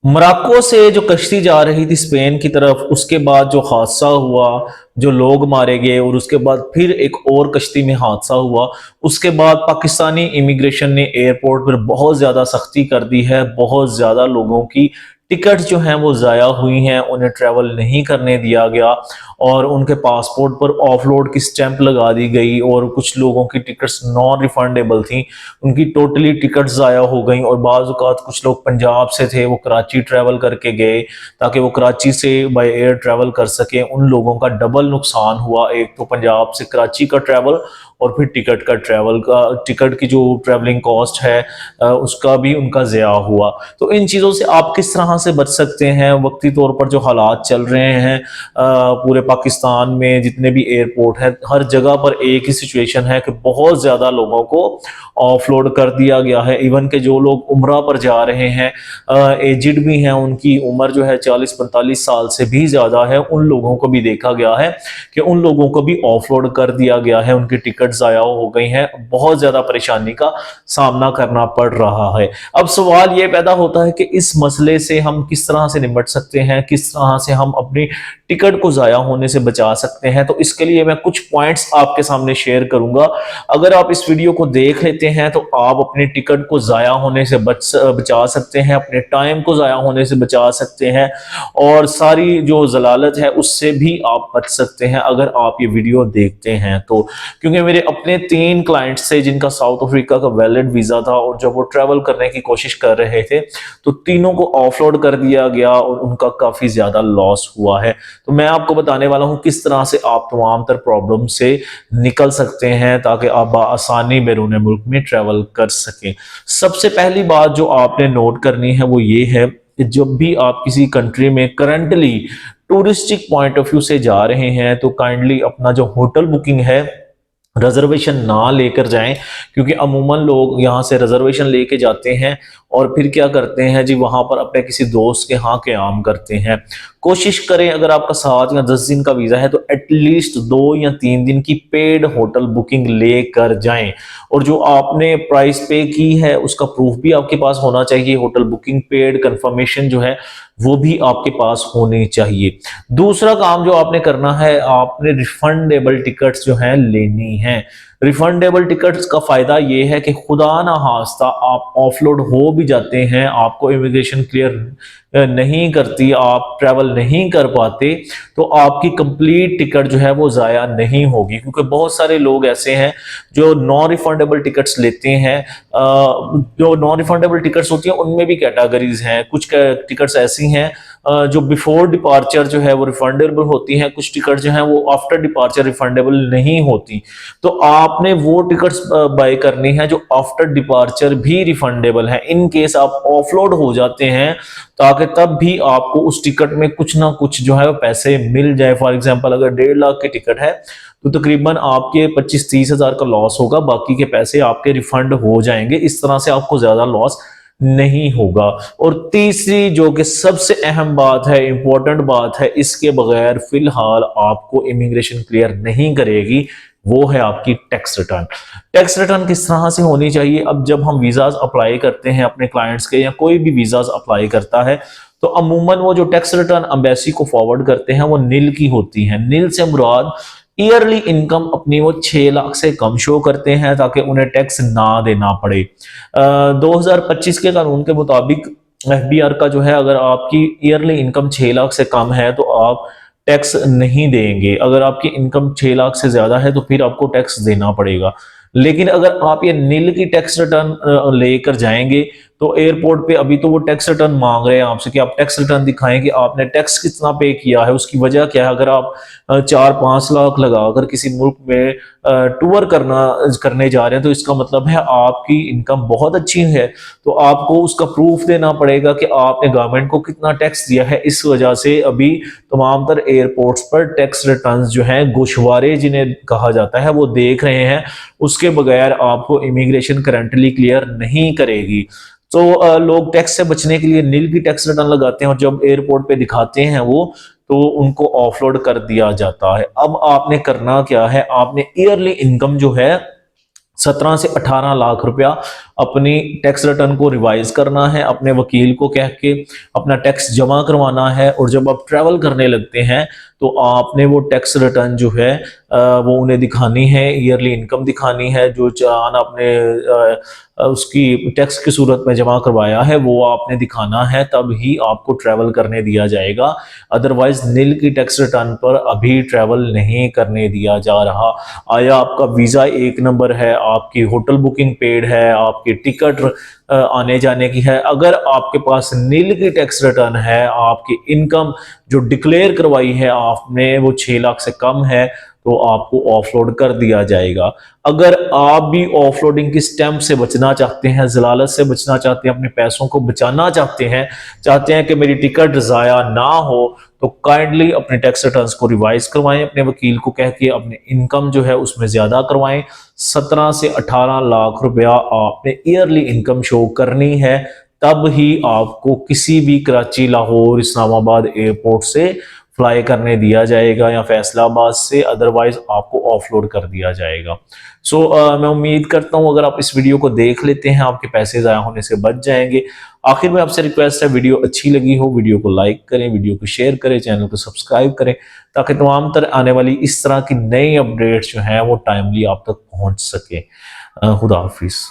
Morocco से जो कश्ती जा रही थी स्पेन की तरफ, उसके बाद जो हादसा हुआ, जो लोग मारे गए और उसके बाद फिर एक और कश्ती में हादसा हुआ। उसके बाद पाकिस्तानी इमिग्रेशन ने एयरपोर्ट पर बहुत ज़्यादा सख्ती कर दी है। बहुत ज़्यादा लोगों की टिकट जो हैं वो ज़ाया हुई हैं, उन्हें ट्रैवल नहीं करने दिया गया और उनके पासपोर्ट पर ऑफलोड की स्टैंप लगा दी गई और कुछ लोगों की टिकट्स नॉन रिफंडेबल थी। उनकी टोटली टिकट ज़ाया हो गई और बाज़ औक़ात कुछ लोग पंजाब से थे, वो कराची ट्रैवल करके गए ताकि वो कराची से बाय एयर ट्रैवल कर सकें। उन लोगों का डबल नुकसान हुआ, एक तो पंजाब से कराची का ट्रैवल और फिर टिकट का ट्रैवल का टिकट की जो ट्रैवलिंग कॉस्ट है उसका भी उनका ज़िया हुआ। तो इन चीज़ों से आप किस तरह से बच सकते हैं? वक्ती तौर पर जो हालात चल रहे हैं पूरे पाकिस्तान में जितने भी एयरपोर्ट है, हर जगह पर एक ही सिचुएशन है कि बहुत ज़्यादा लोगों को ऑफलोड कर दिया गया है। इवन के जो लोग उम्रा पर जा रहे हैं, एजिड भी हैं, उनकी उम्र जो है 40-45 साल से भी ज़्यादा है, उन लोगों को भी देखा गया है कि उन लोगों को भी ऑफलोड कर दिया गया है, उनकी टिकट ज़ाया हो गई हैं। बहुत ज़्यादा परेशानी का सामना करना पड़ रहा है। अब सवाल ये पैदा होता है कि इस मसले से हम किस तरह से निपट सकते हैं, किस तरह से हम अपनी टिकट को ज़ाया होने से बचा सकते हैं। तो इसके लिए मैं कुछ पॉइंट्स आपके सामने शेयर करूंगा। अगर आप इस वीडियो को देख लेते हैं तो आप अपनी टिकट को ज़ाया होने से बचा सकते हैं, अपने टाइम को ज़ाया होने से बचा सकते हैं और सारी जो जलालत है उससे भी आप बच सकते हैं अगर आप ये वीडियो देखते हैं तो। क्योंकि मेरे अपने 3 क्लाइंट्स थे जिनका साउथ अफ्रीका का वैलिड वीज़ा था और जब वो ट्रैवल करने की कोशिश कर रहे थे तो तीनों को ऑफलोड कर दिया गया और उनका काफ़ी ज़्यादा लॉस हुआ है। तो मैं आपको बताने वाला हूँ किस तरह से आप तमाम तर प्रॉब्लम से निकल सकते हैं ताकि आप आसानी बैरून मुल्क में ट्रैवल कर सकें। सबसे पहली बात जो आपने नोट करनी है वो ये है कि जब भी आप किसी कंट्री में currently touristic point of view से जा रहे हैं तो काइंडली अपना जो होटल बुकिंग है रिजर्वेशन ना लेकर जाएं। क्योंकि अमूमन लोग यहाँ से रिजर्वेशन लेके जाते हैं और फिर क्या करते हैं जी, वहाँ पर अपने किसी दोस्त के यहाँ क़याम करते हैं। कोशिश करें अगर आपका 7 या 10 दिन का वीज़ा है तो एटलीस्ट 2 या 3 दिन की पेड होटल बुकिंग लेकर जाएं और जो आपने प्राइस पे की है उसका प्रूफ भी आपके पास होना चाहिए। होटल बुकिंग पेड कंफर्मेशन जो है वो भी आपके पास होनी चाहिए। दूसरा काम जो आपने करना है, आपने रिफंडेबल टिकट्स जो हैं लेनी हैं। रिफंडेबल टिकट्स का फायदा ये है कि खुदा ना खास्ता आप ऑफलोड हो भी जाते हैं, आपको इमिग्रेशन क्लियर नहीं करती, आप ट्रैवल नहीं कर पाते, तो आपकी कंप्लीट टिकट जो है वो ज़ाया नहीं होगी। क्योंकि बहुत सारे लोग ऐसे हैं जो नॉन रिफंडेबल टिकट्स लेते हैं। जो नॉन रिफंडेबल टिकट्स होती हैं उनमें भी कैटेगरीज हैं। कुछ टिकट्स ऐसी हैं जो बिफोर डिपार्चर जो है वो रिफंडेबल होती हैं, कुछ टिकट जो हैं वो आफ्टर डिपार्चर रिफंडेबल नहीं होती। तो आपने वो टिकट्स बाय करनी है जो आफ्टर डिपार्चर भी रिफंडेबल है, इन केस आप ऑफलोड हो जाते हैं, ताकि तब भी आपको उस टिकट में कुछ ना कुछ जो है वो पैसे मिल जाए। फॉर एग्जांपल अगर 1.5 लाख की टिकट है तो तकरीबन आपके 25-30 हज़ार का लॉस होगा, बाकी के पैसे आपके रिफंड हो जाएंगे। इस तरह से आपको ज्यादा लॉस नहीं होगा। और तीसरी जो कि सबसे अहम बात है, इंपॉर्टेंट बात है, इसके बगैर फिलहाल आपको इमिग्रेशन क्लियर नहीं करेगी, वो है आपकी टैक्स रिटर्न। टैक्स रिटर्न किस तरह से होनी चाहिए? अब जब हम वीज़ाज अप्लाई करते हैं अपने क्लाइंट्स के या कोई भी वीज़ाज अप्लाई करता है तो अमूमन वो जो टैक्स रिटर्न एम्बेसी को फॉरवर्ड करते हैं वो नील की होती है। नील से मुराद ईयरली इनकम अपनी वो 6 लाख से कम शो करते हैं ताकि उन्हें टैक्स ना देना पड़े। 2025 के कानून के मुताबिक एफबीआर का जो है, अगर आपकी ईयरली इनकम 6 लाख से कम है तो आप टैक्स नहीं देंगे। अगर आपकी इनकम 6 लाख से ज्यादा है तो फिर आपको टैक्स देना पड़ेगा। लेकिन अगर आप ये नील की टैक्स रिटर्न लेकर जाएंगे तो एयरपोर्ट पे अभी तो वो टैक्स रिटर्न मांग रहे हैं आपसे कि आप टैक्स रिटर्न दिखाएं कि आपने टैक्स कितना पे किया है, उसकी वजह क्या है। अगर आप 4-5 लाख लगाकर किसी मुल्क में टूर करने जा रहे हैं तो इसका मतलब है आपकी इनकम बहुत अच्छी है, तो आपको उसका प्रूफ देना पड़ेगा कि आपने गवर्नमेंट को कितना टैक्स दिया है। इस वजह से अभी तमाम तर एयरपोर्ट्स पर टैक्स रिटर्न जो हैं, गोशवारे जिन्हें कहा जाता है, वो देख रहे हैं। उसके बगैर आपको इमिग्रेशन करंटली क्लियर नहीं करेगी। तो लोग टैक्स से बचने के लिए नील की टैक्स रिटर्न लगाते हैं और जब एयरपोर्ट पे दिखाते हैं वो, तो उनको ऑफलोड कर दिया जाता है। अब आपने करना क्या है, आपने ईयरली इनकम जो है 17 से 18 लाख रुपया अपनी टैक्स रिटर्न को रिवाइज करना है, अपने वकील को कह के अपना टैक्स जमा करवाना है। और जब आप ट्रैवल करने लगते हैं तो आपने वो टैक्स रिटर्न जो है वो उन्हें दिखानी है, ईयरली इनकम दिखानी है, जो चालान आपने उसकी टैक्स की सूरत में जमा करवाया है वो आपने दिखाना है, तब ही आपको ट्रैवल करने दिया जाएगा। अदरवाइज निल की टैक्स रिटर्न पर अभी ट्रैवल नहीं करने दिया जा रहा। आया आपका वीज़ा एक नंबर है, आपकी होटल बुकिंग पेड है, आपकी टिकट आने जाने की है, अगर आपके पास नील की टैक्स रिटर्न है, आपकी इनकम जो डिक्लेयर करवाई है आपने वो 6 लाख से कम है, तो आपको ऑफलोड कर दिया जाएगा। अगर आप भी ऑफलोडिंग की स्टैम्प से बचना चाहते हैं, जलालत से बचना चाहते हैं, अपने पैसों को बचाना चाहते हैं कि मेरी टिकट ज़ाया ना हो, तो काइंडली अपने टैक्स रिटर्न्स को रिवाइज करवाएं, अपने वकील को कह के अपनी इनकम जो है उसमें ज़्यादा करवाएं। 17 से 18 लाख रुपया आपने ईयरली इनकम शो करनी है, तब ही आपको किसी भी कराची, लाहौर, इस्लामाबाद एयरपोर्ट से फ्लाई करने दिया जाएगा या फैसलाबाद से, अदरवाइज आपको ऑफलोड कर दिया जाएगा। मैं उम्मीद करता हूं अगर आप इस वीडियो को देख लेते हैं आपके पैसे ज़ाया होने से बच जाएंगे। आखिर में आपसे रिक्वेस्ट है, वीडियो अच्छी लगी हो वीडियो को लाइक करें, वीडियो को शेयर करें, चैनल को सब्सक्राइब करें, ताकि तमाम तरह आने वाली इस तरह की नई अपडेट्स जो हैं वो टाइमली आप तक पहुंच सके। खुदा हाफिज़।